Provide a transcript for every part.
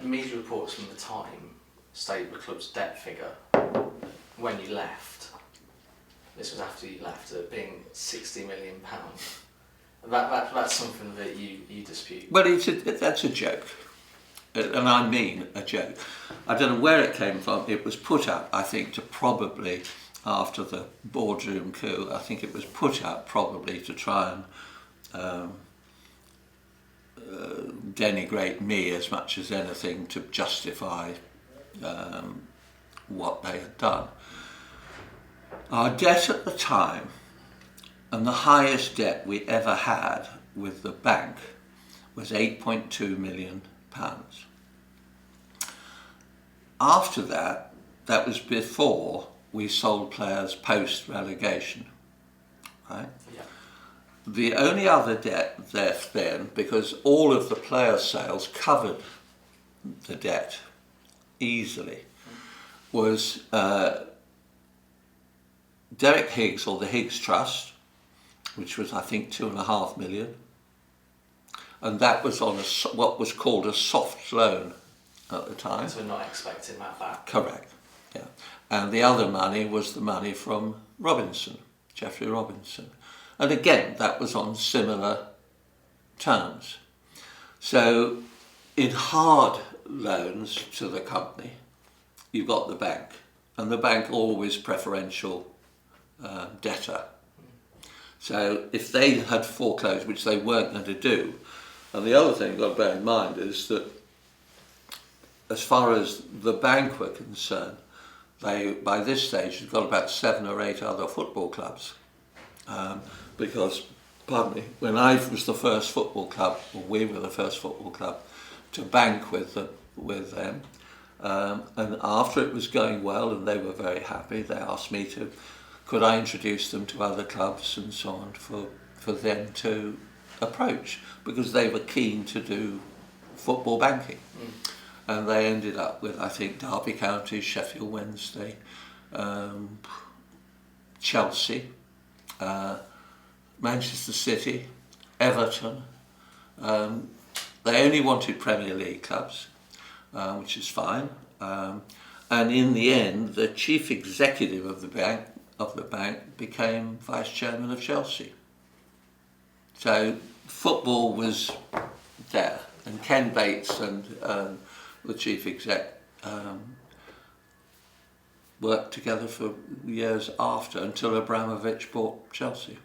Media reports from the time state the club's debt figure when you left. This was after you left, at being £60 million. That's something that you dispute. Well, that's a joke, and I mean a joke. I don't know where it came from. It was put up, I think, to probably, after the boardroom coup, I think it was put up probably to try and denigrate me as much as anything, to justify what they had done. Our debt at the time, and the highest debt we ever had with the bank, was £8.2 million. After that, that was before we sold players post-relegation, right? Yeah. The only other debt left then, because all of the player sales covered the debt easily, was Derek Higgs, or the Higgs Trust, which was, I think, £2.5 million, and that was on what was called a soft loan at the time. So we're not expecting that back. Correct, yeah. And the other money was the money from Robinson, Jeffrey Robinson. And again, that was on similar terms. So in hard loans to the company, you've got the bank, and the bank always preferential debtor. So if they had foreclosed, which they weren't going to do, and the other thing you've got to bear in mind is that as far as the bank were concerned, they, by this stage, had got about 7 or 8 other football clubs. Because, pardon me, when I was the first football club, or we were the first football club to bank with them, and after it was going well and they were very happy, they asked me to, could I introduce them to other clubs and so on for them to approach, because they were keen to do football banking. And they ended up with, I think, Derby County, Sheffield Wednesday, Chelsea, Manchester City, Everton. They only wanted Premier League clubs, which is fine. And in the end, the chief executive of the bank became vice chairman of Chelsea. So football was there, and Ken Bates and the chief exec worked together for years after, until Abramovich bought Chelsea.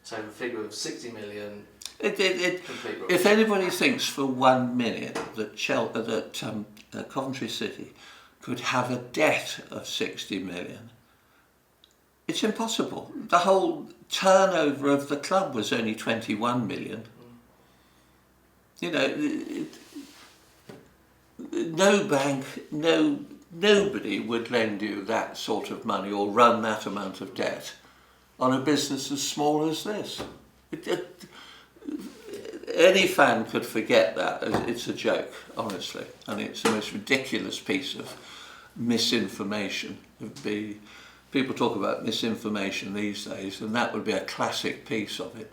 So the figure of 60 million. If anybody thinks for 1 minute that Coventry City could have a debt of 60 million, it's impossible. The whole turnover of the club was only 21 million. You know, no bank, nobody would lend you that sort of money or run that amount of debt on a business as small as this. Any fan could forget that. It's a joke, honestly, and it's the most ridiculous piece of misinformation. People talk about misinformation these days, and that would be a classic piece of it.